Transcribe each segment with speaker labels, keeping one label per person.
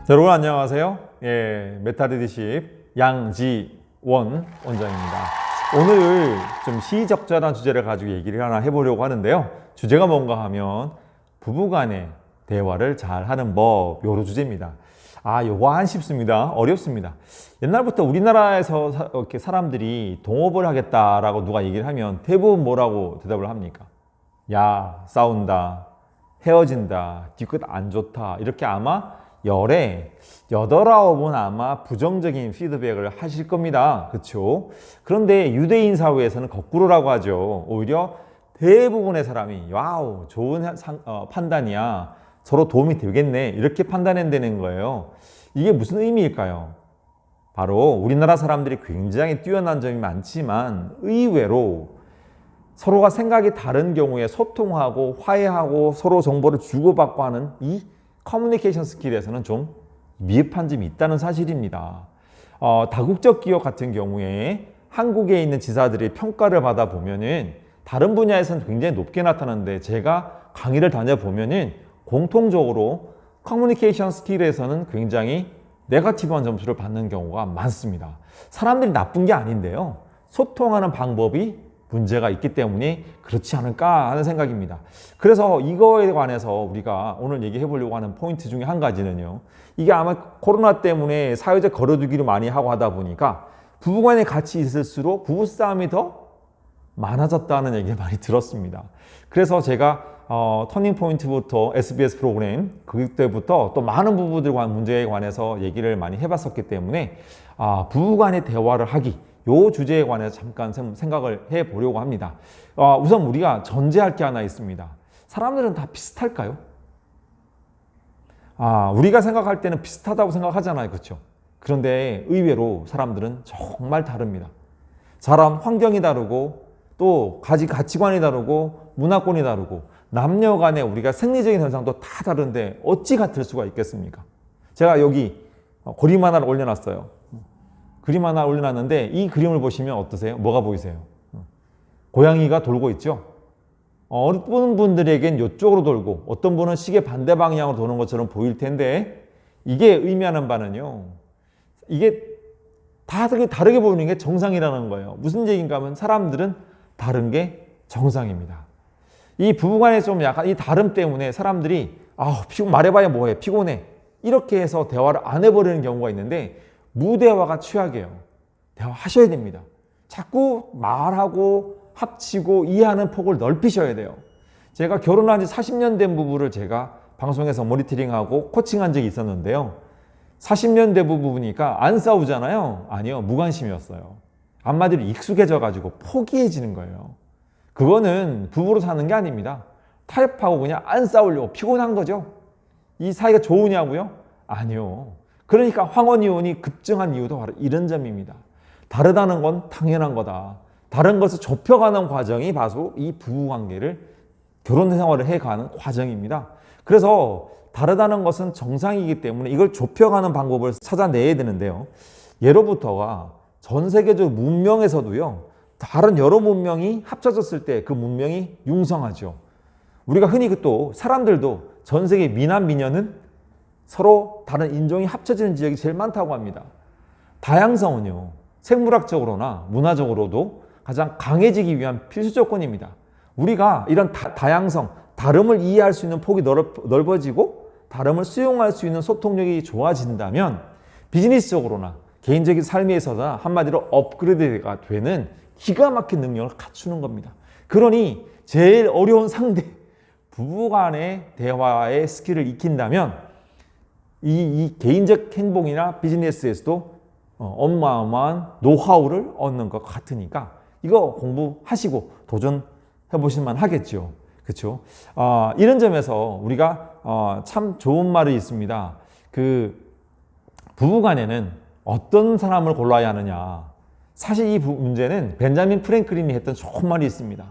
Speaker 1: 자, 여러분 안녕하세요. 메타리더십 양지원 원장입니다. 오늘 좀 시의적절한 주제를 가지고 얘기를 하나 해보려고 하는데요. 주제가 뭔가 하면 부부간의 대화를 잘 하는 법, 요런 주제입니다. 요거 안 쉽습니다. 어렵습니다. 옛날부터 우리나라에서 이렇게 사람들이 동업을 하겠다라고 누가 얘기를 하면 대부분 뭐라고 대답을 합니까? 야, 싸운다, 헤어진다, 뒤끝 안 좋다, 이렇게 아마 열에 8, 9은 아마 부정적인 피드백을 하실 겁니다. 그렇죠? 그런데 유대인 사회에서는 거꾸로라고 하죠. 오히려 대부분의 사람이 와우, 좋은 판단이야, 서로 도움이 되겠네, 이렇게 판단한다는 거예요. 이게 무슨 의미일까요? 바로 우리나라 사람들이 굉장히 뛰어난 점이 많지만 의외로 서로가 생각이 다른 경우에 소통하고 화해하고 서로 정보를 주고받고 하는 이 커뮤니케이션 스킬에서는 좀 미흡한 점이 있다는 사실입니다. 다국적 기업 같은 경우에 한국에 있는 지사들이 평가를 받아보면은 다른 분야에서는 굉장히 높게 나타나는데 제가 강의를 다녀보면은 공통적으로 커뮤니케이션 스킬에서는 굉장히 네거티브한 점수를 받는 경우가 많습니다. 사람들이 나쁜 게 아닌데요. 소통하는 방법이 문제가 있기 때문에 그렇지 않을까 하는 생각입니다. 그래서 이거에 관해서 우리가 오늘 얘기해 보려고 하는 포인트 중에 한 가지는요. 이게 아마 코로나 때문에 사회적 거리두기를 많이 하고 하다 보니까 부부간에 같이 있을수록 부부싸움이 더 많아졌다는 얘기를 많이 들었습니다. 그래서 제가 터닝포인트부터 SBS 프로그램 그때부터 또 많은 부부들과 문제에 관해서 얘기를 많이 해봤었기 때문에 부부간의 대화를 하기, 요 주제에 관해서 잠깐 생각을 해보려고 합니다. 우선 우리가 전제할 게 하나 있습니다. 사람들은 다 비슷할까요? 우리가 생각할 때는 비슷하다고 생각하잖아요. 그렇죠? 그런데 의외로 사람들은 정말 다릅니다. 사람 환경이 다르고 또 가치관이 다르고 문화권이 다르고 남녀 간에 우리가 생리적인 현상도 다 다른데 어찌 같을 수가 있겠습니까? 제가 여기 그림 하나를 올려놨어요. 그림 하나 올려놨는데 이 그림을 보시면 어떠세요? 뭐가 보이세요? 고양이가 돌고 있죠? 어떤 분들에겐 이쪽으로 돌고 어떤 분은 시계 반대 방향으로 도는 것처럼 보일 텐데 이게 의미하는 바는요. 이게 다르게 보이는 게 정상이라는 거예요. 무슨 얘기인가 하면 사람들은 다른 게 정상입니다. 이 부부간에 좀 약간 이 다름 때문에 사람들이 말해봐야 뭐해, 피곤해, 이렇게 해서 대화를 안 해버리는 경우가 있는데 무대화가 최악이에요. 대화하셔야 됩니다. 자꾸 말하고 합치고 이해하는 폭을 넓히셔야 돼요. 제가 결혼한 지 40년 된 부부를 제가 방송에서 모니터링하고 코칭한 적이 있었는데요. 40년 된 부부니까 안 싸우잖아요. 아니요, 무관심이었어요. 한마디로 익숙해져가지고 포기해지는 거예요. 그거는 부부로 사는 게 아닙니다. 타협하고 그냥 안 싸우려고 피곤한 거죠. 이 사이가 좋으냐고요? 아니요. 그러니까 황혼이혼이 급증한 이유도 바로 이런 점입니다. 다르다는 건 당연한 거다. 다른 것을 좁혀가는 과정이 바로 이 부부관계를 결혼 생활을 해가는 과정입니다. 그래서 다르다는 것은 정상이기 때문에 이걸 좁혀가는 방법을 찾아내야 되는데요. 예로부터가 전 세계적 문명에서도요. 다른 여러 문명이 합쳐졌을 때 그 문명이 융성하죠. 우리가 흔히 또 사람들도 전 세계 미남 미녀는 서로 다른 인종이 합쳐지는 지역이 제일 많다고 합니다. 다양성은요, 생물학적으로나 문화적으로도 가장 강해지기 위한 필수 조건입니다. 우리가 이런 다양성, 다름을 이해할 수 있는 폭이 넓어지고 다름을 수용할 수 있는 소통력이 좋아진다면 비즈니스적으로나 개인적인 삶에 있어서 한마디로 업그레이드가 되는 기가 막힌 능력을 갖추는 겁니다. 그러니 제일 어려운 상대, 부부간의 대화의 스킬을 익힌다면 이 개인적 행복이나 비즈니스에서도 어마어마한 노하우를 얻는 것 같으니까 이거 공부하시고 도전해 보실만 하겠죠. 그렇죠? 이런 점에서 우리가 참 좋은 말이 있습니다. 부부간에는 어떤 사람을 골라야 하느냐. 사실 이 문제는 벤자민 프랭클린이 했던 좋은 말이 있습니다.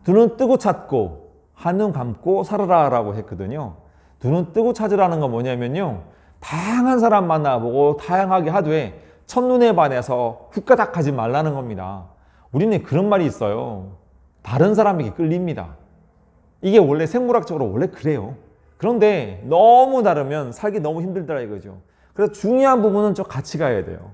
Speaker 1: 두 눈 뜨고 찾고 한눈 감고 살아라라고 했거든요. 두 눈 뜨고 찾으라는 건 뭐냐면요. 다양한 사람 만나보고 다양하게 하되 첫눈에 반해서 훅가닥 하지 말라는 겁니다. 우리는 그런 말이 있어요. 다른 사람에게 끌립니다. 이게 원래 생물학적으로 원래 그래요. 그런데 너무 다르면 살기 너무 힘들더라 이거죠. 그래서 중요한 부분은 좀 같이 가야 돼요.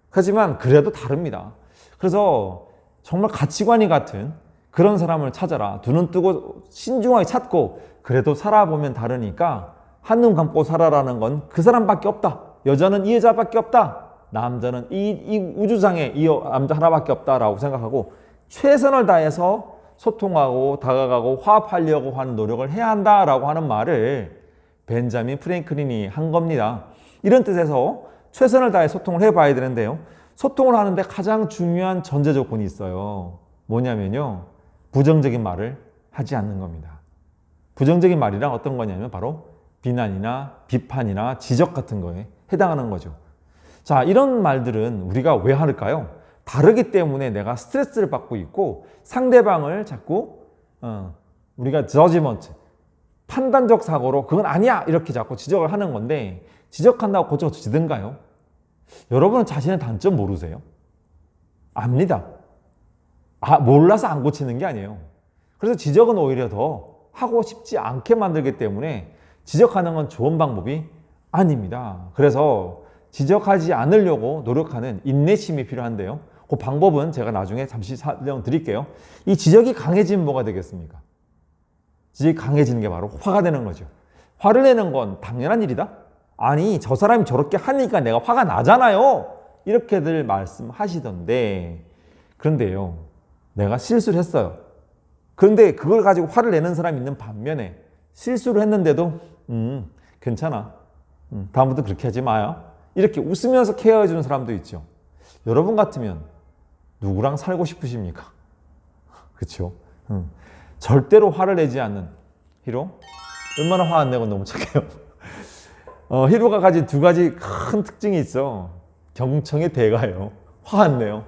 Speaker 1: 하지만 그래도 다릅니다. 그래서 정말 가치관이 같은 그런 사람을 찾아라. 두 눈 뜨고 신중하게 찾고 그래도 살아보면 다르니까 한눈 감고 살아라는 건 그 사람밖에 없다. 여자는 이 여자밖에 없다. 남자는 이 우주상에 이 남자 하나밖에 없다라고 생각하고 최선을 다해서 소통하고 다가가고 화합하려고 하는 노력을 해야 한다라고 하는 말을 벤자민 프랭클린이 한 겁니다. 이런 뜻에서 최선을 다해 소통을 해봐야 되는데요. 소통을 하는데 가장 중요한 전제 조건이 있어요. 뭐냐면요. 부정적인 말을 하지 않는 겁니다. 부정적인 말이란 어떤 거냐면 바로 비난이나 비판이나 지적 같은 거에 해당하는 거죠. 자, 이런 말들은 우리가 왜 할까요? 다르기 때문에 내가 스트레스를 받고 있고 상대방을 자꾸 우리가 저지먼트, 판단적 사고로 그건 아니야 이렇게 자꾸 지적을 하는 건데 지적한다고 고쳐지든가요? 여러분은 자신의 단점 모르세요? 압니다. 몰라서 안 고치는 게 아니에요. 그래서 지적은 오히려 더 하고 싶지 않게 만들기 때문에 지적하는 건 좋은 방법이 아닙니다. 그래서 지적하지 않으려고 노력하는 인내심이 필요한데요. 그 방법은 제가 나중에 잠시 설명드릴게요. 이 지적이 강해지면 뭐가 되겠습니까? 지적이 강해지는 게 바로 화가 되는 거죠. 화를 내는 건 당연한 일이다? 아니, 저 사람이 저렇게 하니까 내가 화가 나잖아요. 이렇게들 말씀하시던데, 그런데요, 내가 실수를 했어요. 그런데 그걸 가지고 화를 내는 사람이 있는 반면에 실수를 했는데도 괜찮아. 다음부터 그렇게 하지 마요. 이렇게 웃으면서 케어해 주는 사람도 있죠. 여러분 같으면 누구랑 살고 싶으십니까? 그렇죠? 절대로 화를 내지 않는 히로. 얼마나 화 안 내고 너무 착해요. 히로가 가진 두 가지 큰 특징이 있어. 경청의 대가예요. 화 안 내요.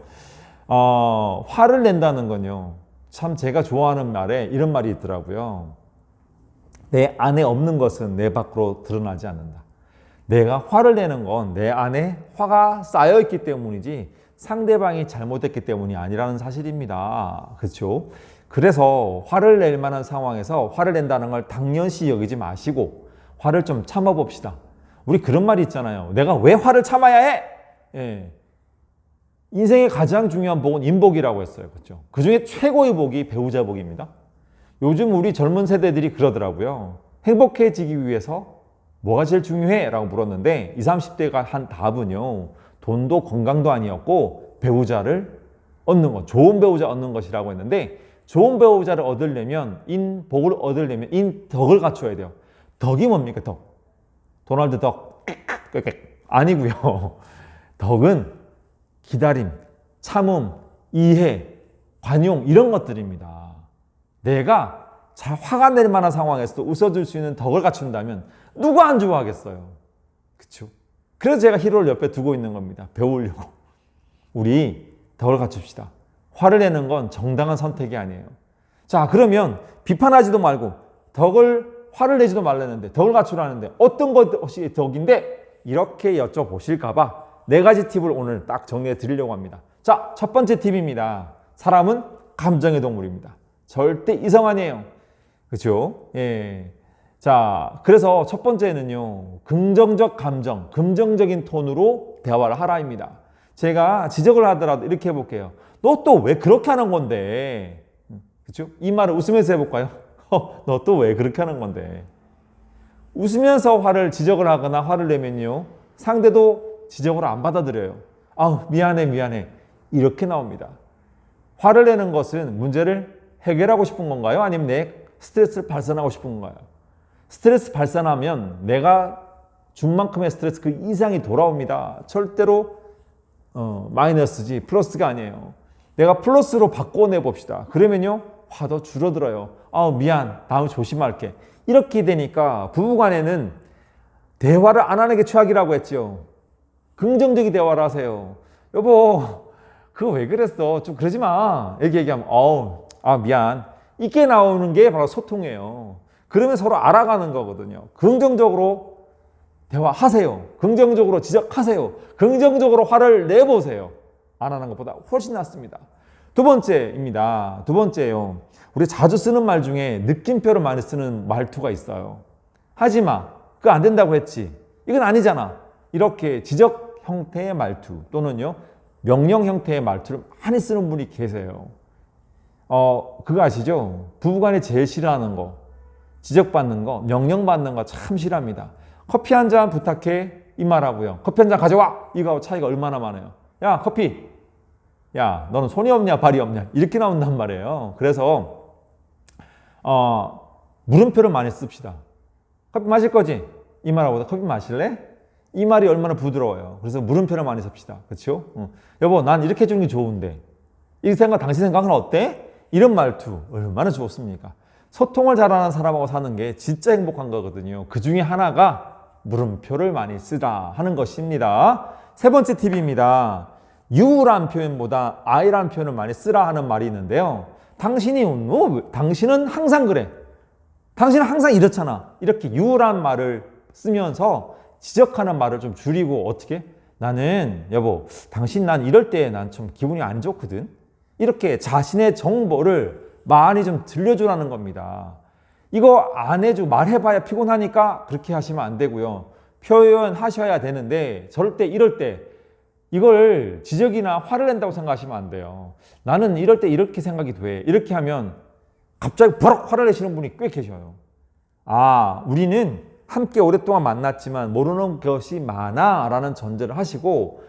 Speaker 1: 화를 낸다는 건요. 참 제가 좋아하는 말에 이런 말이 있더라고요. 내 안에 없는 것은 내 밖으로 드러나지 않는다. 내가 화를 내는 건 내 안에 화가 쌓여있기 때문이지 상대방이 잘못했기 때문이 아니라는 사실입니다. 그렇죠? 그래서 화를 낼 만한 상황에서 화를 낸다는 걸 당연시 여기지 마시고 화를 좀 참아봅시다. 우리 그런 말이 있잖아요. 내가 왜 화를 참아야 해? 예. 인생의 가장 중요한 복은 인복이라고 했어요. 그렇죠? 그 중에 최고의 복이 배우자 복입니다. 요즘 우리 젊은 세대들이 그러더라고요. 행복해지기 위해서 뭐가 제일 중요해? 라고 물었는데 20, 30대가 한 답은요. 돈도 건강도 아니었고 배우자를 얻는 것, 좋은 배우자 얻는 것이라고 했는데 좋은 배우자를 얻으려면 인복을 얻으려면 인덕을 갖춰야 돼요. 덕이 뭡니까? 덕. 도널드 덕. 아니고요. 덕은 기다림, 참음, 이해, 관용 이런 것들입니다. 내가 잘 화가 낼 만한 상황에서도 웃어줄 수 있는 덕을 갖춘다면 누가 안 좋아하겠어요. 그렇죠? 그래서 제가 히로를 옆에 두고 있는 겁니다. 배우려고. 우리 덕을 갖춥시다. 화를 내는 건 정당한 선택이 아니에요. 자, 그러면 비판하지도 말고 화를 내지도 말라는데 덕을 갖추라는데 어떤 것이 덕인데 이렇게 여쭤보실까 봐 4가지 팁을 오늘 딱 정리해 드리려고 합니다. 자, 첫 번째 팁입니다. 사람은 감정의 동물입니다. 절대 이성 아니에요. 그렇죠? 예. 자, 그래서 첫 번째는요. 긍정적 감정, 긍정적인 톤으로 대화를 하라입니다. 제가 지적을 하더라도 이렇게 해볼게요. 너 또 왜 그렇게 하는 건데? 그렇죠? 이 말을 웃으면서 해볼까요? 너 또 왜 그렇게 하는 건데? 웃으면서 지적을 하거나 화를 내면요. 상대도 지적으로 안 받아들여요. 미안해. 이렇게 나옵니다. 화를 내는 것은 문제를 해결하고 싶은 건가요? 아니면 내 스트레스를 발산하고 싶은 건가요? 스트레스 발산하면 내가 준 만큼의 스트레스 그 이상이 돌아옵니다. 절대로 마이너스지 플러스가 아니에요. 내가 플러스로 바꿔내 봅시다. 그러면요. 화도 줄어들어요. 미안. 다음에 조심할게. 이렇게 되니까 부부간에는 대화를 안 하는 게 최악이라고 했죠. 긍정적인 대화를 하세요. 여보, 그거 왜 그랬어? 좀 그러지 마. 이렇게 얘기하면 미안. 이게 나오는 게 바로 소통이에요. 그러면 서로 알아가는 거거든요. 긍정적으로 대화하세요. 긍정적으로 지적하세요. 긍정적으로 화를 내보세요. 안 하는 것보다 훨씬 낫습니다. 두 번째입니다. 두 번째요. 우리 자주 쓰는 말 중에 느낌표를 많이 쓰는 말투가 있어요. 하지 마. 그거 안 된다고 했지. 이건 아니잖아. 이렇게 지적 형태의 말투 또는요, 명령 형태의 말투를 많이 쓰는 분이 계세요. 그거 아시죠? 부부간에 제일 싫어하는 거, 지적받는 거, 명령받는 거 참 싫어합니다. 커피 한 잔 부탁해. 이 말하고요. 커피 한 잔 가져와. 이거하고 차이가 얼마나 많아요. 야, 커피. 야, 너는 손이 없냐, 발이 없냐. 이렇게 나온단 말이에요. 그래서 물음표를 많이 씁시다. 커피 마실 거지? 이 말하고 커피 마실래? 이 말이 얼마나 부드러워요. 그래서 물음표를 많이 씁시다. 그렇죠? 여보, 난 이렇게 해주는 게 좋은데 이 생각, 당신 생각은 어때? 이런 말투 얼마나 좋습니까? 소통을 잘하는 사람하고 사는 게 진짜 행복한 거거든요. 그 중에 하나가 물음표를 많이 쓰라 하는 것입니다. 세 번째 팁입니다. you란 표현보다 I란 표현을 많이 쓰라 하는 말이 있는데요. 당신은 항상 그래. 당신은 항상 이렇잖아. 이렇게 you란 말을 쓰면서 지적하는 말을 좀 줄이고, 어떻게? 나는 여보, 당신 난 이럴 때 난 좀 기분이 안 좋거든. 이렇게 자신의 정보를 많이 좀 들려주라는 겁니다. 이거 안 해주고 말해봐야 피곤하니까 그렇게 하시면 안 되고요. 표현하셔야 되는데 절대 이럴 때 이걸 지적이나 화를 낸다고 생각하시면 안 돼요. 나는 이럴 때 이렇게 생각이 돼. 이렇게 하면 갑자기 버럭 화를 내시는 분이 꽤 계셔요. 우리는 함께 오랫동안 만났지만 모르는 것이 많아 라는 전제를 하시고,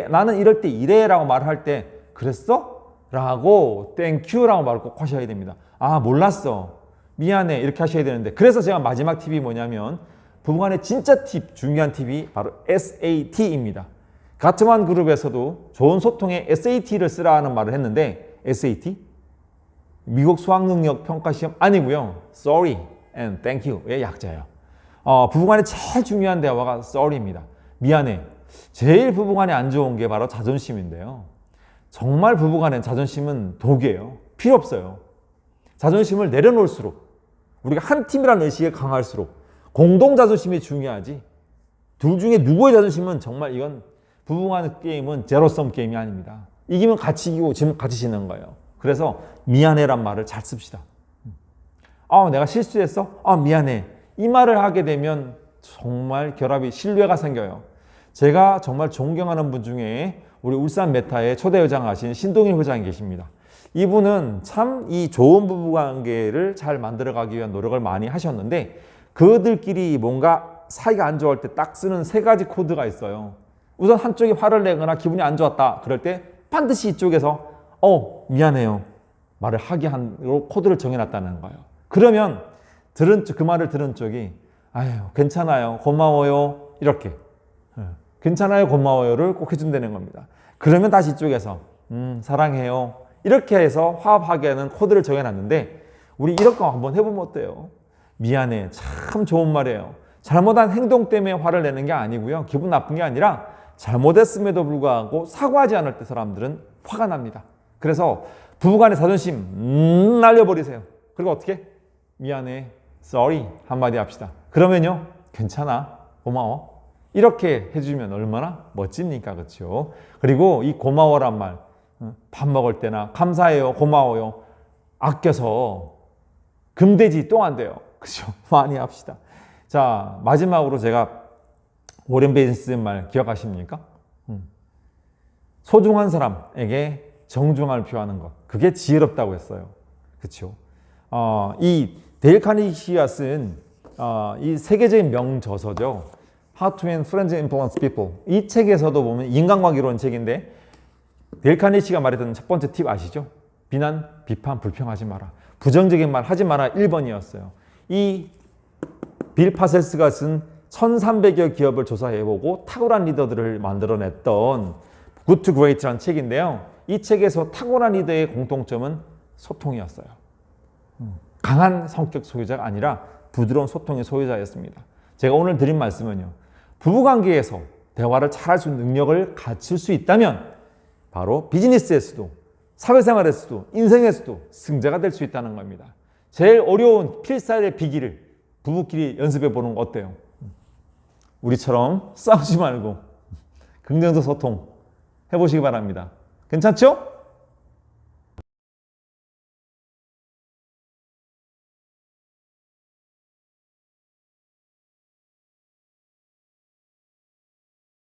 Speaker 1: 나는 이럴 때 이래 라고 말할 때 그랬어? 라고 땡큐 라고 말을 꼭 하셔야 됩니다. 몰랐어. 미안해. 이렇게 하셔야 되는데, 그래서 제가 마지막 팁이 뭐냐면 부부간의 진짜 팁, 중요한 팁이 바로 SAT입니다. 가트만 그룹에서도 좋은 소통에 SAT를 쓰라 하는 말을 했는데, SAT? 미국 수학능력 평가시험 아니고요. Sorry and Thank you의 약자예요. 부부간에 제일 중요한 대화가 sorry입니다. 미안해. 제일 부부간에 안 좋은 게 바로 자존심인데요. 정말 부부간의 자존심은 독이에요. 필요 없어요. 자존심을 내려놓을수록, 우리가 한 팀이라는 의식이 강할수록 공동 자존심이 중요하지, 둘 중에 누구의 자존심은 정말, 이건 부부간 게임은 제로섬 게임이 아닙니다. 이기면 같이 이기고 지면 같이 지는 거예요. 그래서 미안해란 말을 잘 씁시다. 내가 실수했어? 미안해. 이 말을 하게 되면 정말 결합이, 신뢰가 생겨요. 제가 정말 존경하는 분 중에 우리 울산 메타의 초대 회장 하신 신동일 회장이 계십니다. 이분은 참 이 좋은 부부관계를 잘 만들어가기 위한 노력을 많이 하셨는데, 그들끼리 뭔가 사이가 안 좋을 때 딱 쓰는 세 가지 코드가 있어요. 우선 한쪽이 화를 내거나 기분이 안 좋았다 그럴 때 반드시 이쪽에서 미안해요 말을 하게 한 코드를 정해놨다는 거예요. 그러면 그 말을 들은 쪽이 괜찮아요, 고마워요, 이렇게 괜찮아요, 고마워요를 꼭 해준다는 겁니다. 그러면 다시 이쪽에서 사랑해요, 이렇게 해서 화합하게 하는 코드를 정해놨는데, 우리 이런 거 한번 해보면 어때요? 미안해, 참 좋은 말이에요. 잘못한 행동 때문에 화를 내는 게 아니고요, 기분 나쁜 게 아니라 잘못했음에도 불구하고 사과하지 않을 때 사람들은 화가 납니다. 그래서 부부간의 자존심 날려버리세요. 그리고 어떻게? 미안해, sorry 한마디 합시다. 그러면요, 괜찮아, 고마워, 이렇게 해주면 얼마나 멋집니까? 그렇죠? 그리고 이 고마워란 말, 밥 먹을 때나 감사해요, 고마워요 아껴서 금돼지 똥 안 돼요. 그렇죠? 많이 합시다. 자, 마지막으로 제가 워렌 베이스 말 기억하십니까? 소중한 사람에게 정중함을 표하는 것, 그게 지혜롭다고 했어요. 그렇죠? 이 데일 카니기가 쓴 이 세계적인 명저서죠. How to Win Friends and Influence People. 이 책에서도 보면 인간관계론 책인데, 데일 카니기가 말했던 첫 번째 팁 아시죠? 비난, 비판, 불평하지 마라. 부정적인 말 하지 마라 1번이었어요. 이 빌 파셀스가 쓴 1300여 기업을 조사해보고 탁월한 리더들을 만들어냈던 Good to Great라는 책인데요. 이 책에서 탁월한 리더의 공통점은 소통이었어요. 강한 성격 소유자가 아니라 부드러운 소통의 소유자였습니다. 제가 오늘 드린 말씀은요, 부부관계에서 대화를 잘할 수 있는 능력을 갖출 수 있다면 바로 비즈니스에서도, 사회생활에서도, 인생에서도 승자가 될 수 있다는 겁니다. 제일 어려운 필살의 비기를 부부끼리 연습해 보는 거 어때요? 우리처럼 싸우지 말고 긍정적 소통 해보시기 바랍니다. 괜찮죠?